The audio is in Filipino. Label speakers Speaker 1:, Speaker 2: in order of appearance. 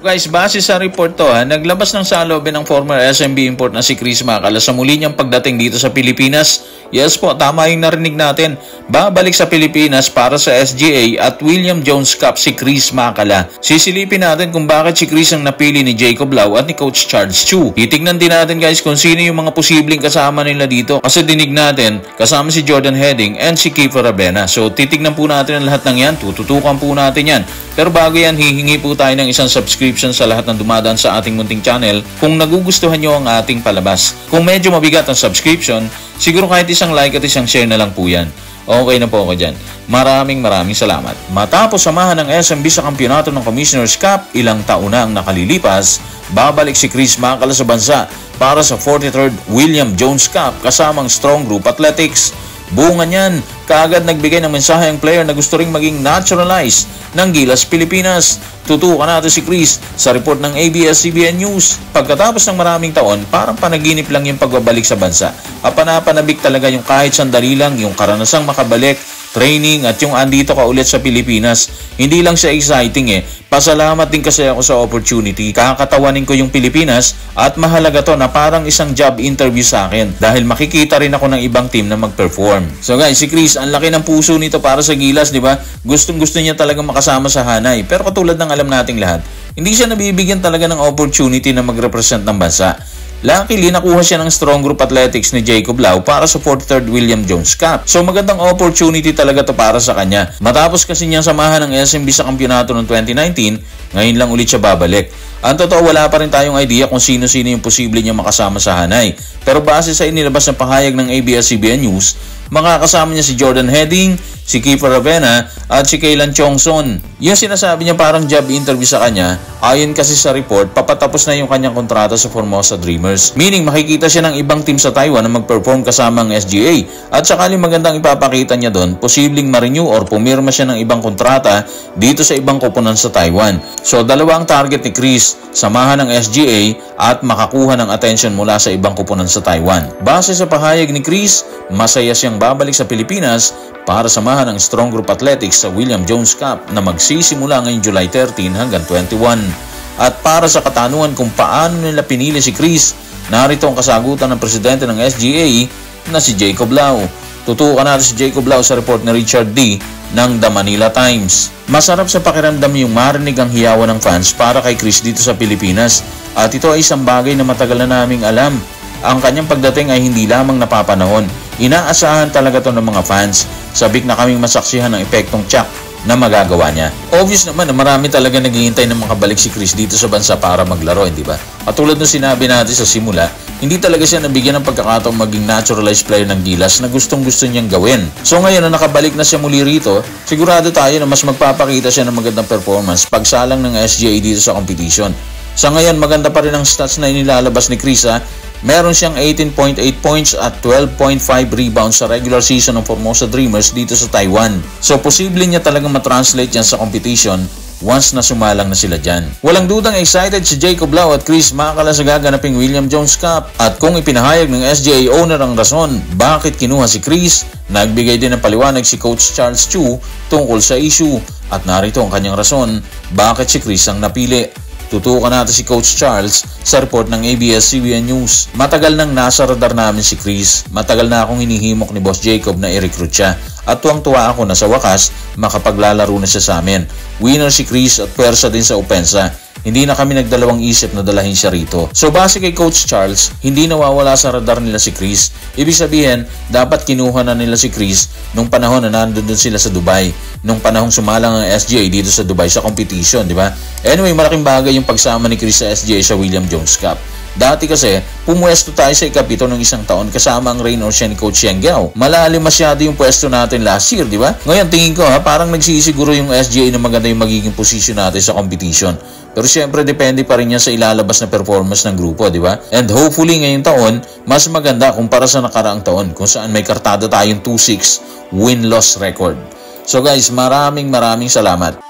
Speaker 1: Guys, base sa report to naglabas ng saloobin ng former SMB import na si Chris Macala sa muli niyang pagdating dito sa Pilipinas. Yes po, tama yung narinig natin. Babalik sa Pilipinas para sa SGA at William Jones Cup si Chris Macala. Sisilipin natin kung bakit si Chris ang napili ni Jacob Lau at ni Coach Charles Chu. Titignan din natin guys kung sino yung mga posibleng kasama nila dito kasi dinig natin kasama si Jordan Heading and si Kiefer Ravena. So titignan po natin ang lahat ng yan, tututukan po natin yan. Pero bago yan, hihingi po tayo ng isang subscription sa lahat ng dumadaan sa ating munting channel kung nagugustuhan nyo ang ating palabas. Kung medyo mabigat ang subscription, siguro kahit isang like at isang share na lang po yan. Okay na po ako dyan. Maraming salamat. Matapos samahan ng SMB sa kampyonato ng Commissioner's Cup, ilang taon na ang nakalilipas, babalik si Chris Macala sa bansa para sa 43rd William Jones Cup kasamang Strong Group Athletics. Bunga niyan, kaagad nagbigay ng mensahe ang player na gusto ring maging naturalized ng Gilas Pilipinas. Tutukan natin si Chris sa report ng ABS-CBN News. Pagkatapos ng maraming taon, parang panaginip lang yung pagbabalik sa bansa. Apanapanabik talaga yung kahit sandali lang yung karanasang makabalik, training at yung andito ka ulit sa Pilipinas. Hindi lang siya exciting Pasalamat din kasi ako sa opportunity. Kakatawanin ko yung Pilipinas at mahalaga to na parang isang job interview sa akin dahil makikita rin ako ng ibang team na mag-perform. So guys, si Chris, ang laki ng puso nito para sa Gilas, di ba? Gustong-gusto niya talaga makasama sa Hanay. Pero katulad ng alam nating lahat, hindi siya nabibigyan talaga ng opportunity na mag-represent ng bansa. Luckily, nakuha siya ng Strong Group Athletics ni Jacob Lau para sa 43rd William Jones Cup. So magandang opportunity talaga to para sa kanya. Matapos kasi niyang samahan ng SMB sa kampyonato noong 2019, ngayon lang ulit siya babalik. Ang totoo, wala pa rin tayong idea kung sino-sino yung posible niya makasama sa Hanay. Pero base sa inilabas na pahayag ng ABS-CBN News, makakasama niya si Jordan Heading, si Kiefer Ravena at si Kaylan Chongson. Yung sinasabi niya parang job interview sa kanya, ayon kasi sa report, papatapos na yung kanyang kontrata sa Formosa Dreamers. Meaning makikita siya ng ibang team sa Taiwan na mag-perform kasama ang SGA. At sakaling magandang ipapakita niya doon, posibleng ma-renew or pumirma siya ng ibang kontrata dito sa ibang koponan sa Taiwan. So dalawa ang target ni Chris, samahan ng SGA at makakuha ng attention mula sa ibang koponan sa Taiwan. Base sa pahayag ni Chris, masaya siyang babalik sa Pilipinas para samahan ng Strong Group Athletics sa William Jones Cup na magsisimula ngayong July 13 hanggang 21. At para sa katanungan kung paano nila pinili si Chris, narito ang kasagutan ng presidente ng SGA na si Jacob Lau. Tutukan natin si Jacob Lau sa report ni Richard D. ng The Manila Times. Masarap sa pakiramdam yung marinig ang hiyawan ng fans para kay Chris dito sa Pilipinas. At ito ay isang bagay na matagal na naming alam. Ang kanyang pagdating ay hindi lamang napapanahon. Inaasahan talaga to ng mga fans. Sabik na kaming masaksihan ng epektong tsak na magagawa niya. Obvious naman na marami talaga naghihintay na makabalik si Chris dito sa bansa para maglaro, hindi ba? Katulad ng sinabi natin sa simula, hindi talaga siya nabigyan ng pagkakataong maging naturalized player ng Gilas na gustong-gusto niyang gawin. So ngayon na nakabalik na siya muli rito, sigurado tayo na mas magpapakita siya ng magandang performance pagsalang ng SGA dito sa competition. Sa ngayon, maganda pa rin ang stats na inilalabas ni Chris. Meron siyang 18.8 points at 12.5 rebounds sa regular season ng Formosa Dreamers dito sa Taiwan. So posible niya talagang matranslate yan sa competition once na sumalang na sila dyan. Walang dudang excited si Jacob Lau at Chris Macala sa gaganaping William Jones Cup. At kung ipinahayag ng SGA owner ang rason bakit kinuha si Chris, nagbigay din ng paliwanag si Coach Charles Chu tungkol sa issue. At narito ang kanyang rason bakit si Chris ang napili. Tutukan natin si Coach Charles sa report ng ABS-CBN News. Matagal nang nasa radar namin si Chris. Matagal na akong hinihimok ni Boss Jacob na i-recruit siya. At tuwang-tuwa ako na sa wakas, makapaglalaro na siya sa amin. Winner si Chris at pwersa din sa opensa. Hindi na kami nagdalawang isip na dalahin siya rito. So base kay Coach Charles, hindi nawawala sa radar nila si Chris. Ibig sabihin, dapat kinuha na nila si Chris nung panahon na nandun sila sa Dubai. Nung panahong sumalang ang SGA dito sa Dubai sa competition, di ba? Anyway, malaking bagay yung pagsama ni Chris sa SGA sa William Jones Cup. Dati kasi, pumwesto tayo sa ikapito ng isang taon kasama ang reign or siya ni Coach Xiang Gao. Malalim masyado yung pwesto natin last year, di ba? Ngayon, tingin ko parang nagsisiguro yung SGA na maganda yung magiging position natin sa competition. Pero syempre, depende pa rin yan sa ilalabas na performance ng grupo, di ba? And hopefully, ngayong taon, mas maganda kumpara sa nakaraang taon kung saan may kartada tayong 2-6 win-loss record. So guys, maraming salamat.